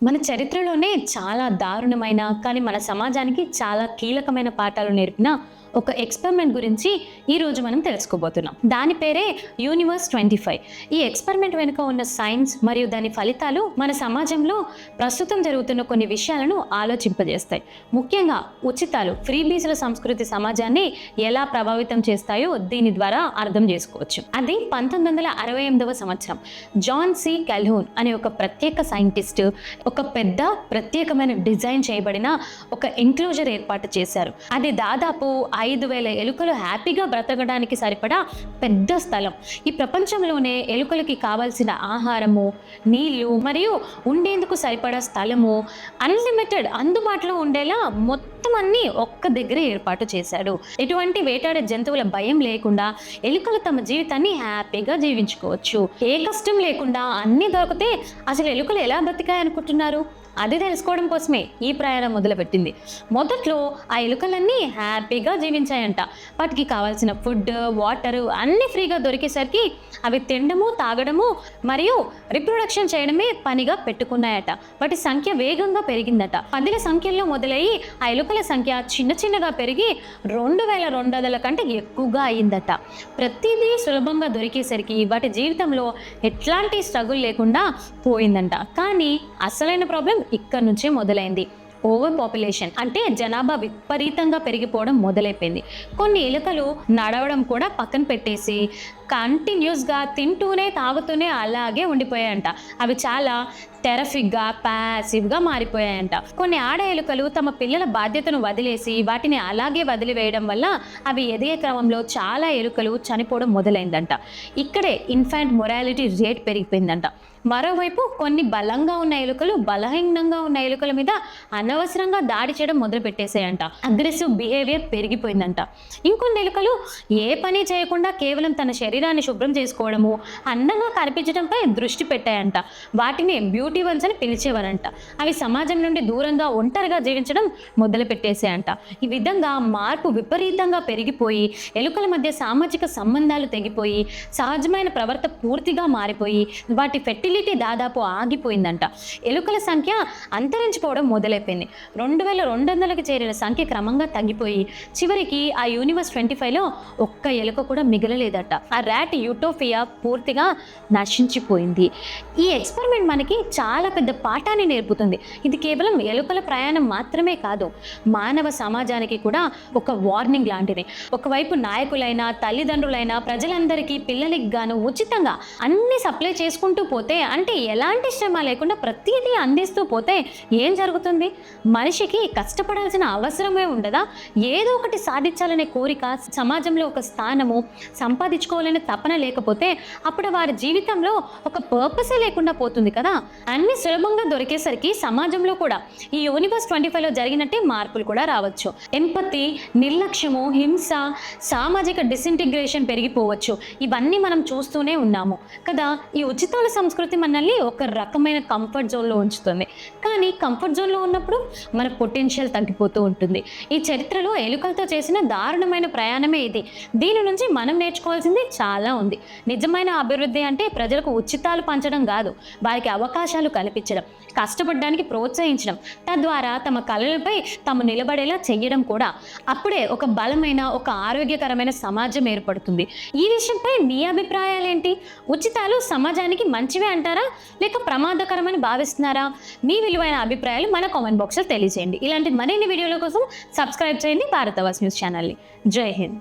మన చరిత్రలోనే చాలా దారుణమైన కానీ మన సమాజానికి చాలా కీలకమైన పాఠాలు నేర్పిన ఒక ఎక్స్పెరిమెంట్ గురించి ఈరోజు మనం తెలుసుకోబోతున్నాం. దాని పేరే యూనివర్స్ 25. ఈ ఎక్స్పెరిమెంట్ వెనుక ఉన్న సైన్స్ మరియు దాని ఫలితాలు మన సమాజంలో ప్రస్తుతం జరుగుతున్న కొన్ని విషయాలను ఆలోచింపజేస్తాయి. ముఖ్యంగా ఉచితాలు, ఫ్రీబీస్ల సంస్కృతి సమాజాన్ని ఎలా ప్రభావితం చేస్తాయో దీని ద్వారా అర్థం చేసుకోవచ్చు. అది 1968వ సంవత్సరం. జాన్ సి క్యాల్హోన్ అనే ఒక ప్రత్యేక సైంటిస్ట్ ఒక పెద్ద ప్రత్యేకమైన డిజైన్ చేయబడిన ఒక ఎంక్లోజర్ ఏర్పాటు చేశారు. అది దాదాపు 5,000 ఎలుకలు హ్యాపీగా బ్రతకడానికి సరిపడా పెద్ద స్థలం. ఈ ప్రపంచంలోనే ఎలుకలకి కావాల్సిన ఆహారము, నీళ్లు మరియు ఉండేందుకు సరిపడా స్థలము అన్లిమిటెడ్ అందుబాటులో ఉండేలా మొత్తం అన్ని ఒక్క దగ్గర ఏర్పాటు చేశాడు. ఎటువంటి వేటాడే జంతువుల భయం లేకుండా ఎలుకలు తమ జీవితాన్ని హ్యాపీగా జీవించుకోవచ్చు. ఏ కష్టం లేకుండా అన్ని దొరికితే అసలు ఎలుకలు ఎలా బ్రతికాయనుకుంటున్నారు? అది తెలుసుకోవడం కోసమే ఈ ప్రయాణం మొదలుపెట్టింది. మొదట్లో ఆ ఎలుకలన్నీ హ్యాపీగా జీవించాయంట. వాటికి కావాల్సిన ఫుడ్, వాటర్ అన్నీ ఫ్రీగా దొరికేసరికి అవి తినడము, తాగడము మరియు రిప్రొడక్షన్ చేయడమే పనిగా పెట్టుకున్నాయట. వాటి సంఖ్య వేగంగా పెరిగిందట. 10ల సంఖ్యలో మొదలయ్యి ఆ ఎలుకల సంఖ్య చిన్నగా పెరిగి 2,200 కంటే ఎక్కువగా అయిందట. ప్రతిదీ సులభంగా దొరికేసరికి వాటి జీవితంలో ఎట్లాంటి స్ట్రగుల్ లేకుండా పోయిందంట. కానీ అసలైన ప్రాబ్లం ఇక్కడ నుంచే మొదలైంది. ఓవర్ పాపులేషన్, అంటే జనాభా విపరీతంగా పెరిగిపోవడం మొదలైపోయింది. కొన్ని ఎలుకలు నడవడం కూడా పక్కన పెట్టేసి కంటిన్యూస్గా తింటూనే తాగుతూనే అలాగే ఉండిపోయాయంట. అవి చాలా టెరఫిక్గా, ప్యాసివ్గా మారిపోయాయంట. కొన్ని ఆడ ఎలుకలు తమ పిల్లల బాధ్యతను వదిలేసి వాటిని అలాగే వదిలివేయడం వల్ల అవి ఎదిగే క్రమంలో చాలా ఎలుకలు చనిపోవడం మొదలైందంట. ఇక్కడే ఇన్ఫాంట్ మొరాలిటీ రేట్ పెరిగిపోయిందంట. మరోవైపు కొన్ని బలంగా ఉన్న ఎలుకలు బలహీనంగా ఉన్న ఎలుకల మీద అనవసరంగా దాడి చేయడం మొదలు పెట్టేసాయంట. Aggressive behaviour పెరిగిపోయిందంట. ఇంకొన్ని ఎలుకలు ఏ పని చేయకుండా కేవలం తన శరీరాన్ని శుభ్రం చేసుకోవడము, అందంగా కనిపించడంపై దృష్టి పెట్టాయంట. వాటిని బ్యూటీ వన్స్ అని పిలిచేవారంట. అవి సమాజం నుండి దూరంగా ఒంటరిగా జీవించడం మొదలు పెట్టేసాయంట. ఈ విధంగా మార్పు విపరీతంగా పెరిగిపోయి ఎలుకల మధ్య సామాజిక సంబంధాలు తెగిపోయి సహజమైన ప్రవర్తన పూర్తిగా మారిపోయి వాటి ఫెర్టిలిటీ దాదాపు ఆగిపోయిందంట. ఎలుకల సంఖ్య అంతరించిపోవడం మొదలైపోయింది. 2,200కి చేరిన సంఖ్య క్రమంగా తగ్గిపోయి చివరికి ఆ యూనివర్స్ 25లో ఒక్క ఎలుక కూడా మిగలలేదట. ఆ ర్యాట్ యూటోపియా పూర్తిగా నశించిపోయింది. ఈ ఎక్స్పెరిమెంట్ మనకి చాలా పెద్ద పాఠాన్ని నేర్పుతుంది. ఇది కేవలం ఎలుకల ప్రయాణం మాత్రమే కాదు, మానవ సమాజానికి కూడా ఒక వార్నింగ్ లాంటిది. ఒకవైపు నాయకులైనా, తల్లిదండ్రులైనా ప్రజలందరికీ, పిల్లలకి గాను ఉచితంగా అన్ని సప్లై చేసుకుంటూ పోతే, అంటే ఎలాంటి శ్రమ లేకుండా ప్రతిదీ అందిస్తూ పోతే ఏం జరుగుతుంది? మనిషికి కష్టపడాల్సిన అవసరమే ఉండదా? ఏదో ఒకటి సాధించాలనే కోరిక, సమాజంలో ఒక స్థానము సంపాదించుకోవాలనే తపన లేకపోతే అప్పుడు వారి జీవితంలో ఒక పర్పసే లేకుండా పోతుంది కదా. అన్ని సులభంగా దొరికేసరికి సమాజంలో కూడా ఈ యూనివర్స్ 25లో జరిగినట్టే మార్పులు కూడా రావచ్చు. ఎంపతి, నిర్లక్ష్యము, హింస, సామాజిక డిసింటిగ్రేషన్ పెరిగిపోవచ్చు. ఇవన్నీ మనం చూస్తూనే ఉన్నాము కదా. ఈ ఉచితాల సంస్కృతి మనల్ని ఒక రకమైన కంఫర్ట్ జోన్లో ఉంచుతుంది. కానీ కంఫర్ట్ జోన్లో ఉన్నప్పుడు మన పొటెన్షియల్ తగ్గిపోతూ ఉంటుంది. ఈ చరిత్రలో ఎలుకలతో చేసిన దారుణమైన ప్రయాణమే ఇది. దీని నుంచి మనం నేర్చుకోవాల్సింది చాలా ఉంది. నిజమైన అభివృద్ధి అంటే ప్రజలకు ఉచితాలు పంచడం కాదు, వారికి అవకాశాలు కల్పించడం, కష్టపడడానికి ప్రోత్సహించడం, తద్వారా తమ కళలపై తాము నిలబడేలా చెయ్యడం కూడా. అప్పుడే ఒక బలమైన, ఒక ఆరోగ్యకరమైన సమాజం ఏర్పడుతుంది. ఈ విషయంపై మీ అభిప్రాయాలు ఏంటి? ఉచితాలు సమాజానికి మంచివే అంటారా, లేక ప్రమాదకరమని భావిస్తున్నారా? మీ విలువైన అభిప్రాయాలు మన కామెంట్ బాక్స్లో తెలియజేయండి. ఇలాంటి మరిన్ని వీడియోల కోసం సబ్స్క్రైబ్ చేయండి భారతవాస్ న్యూస్ ఛానల్ని. జై హింద్.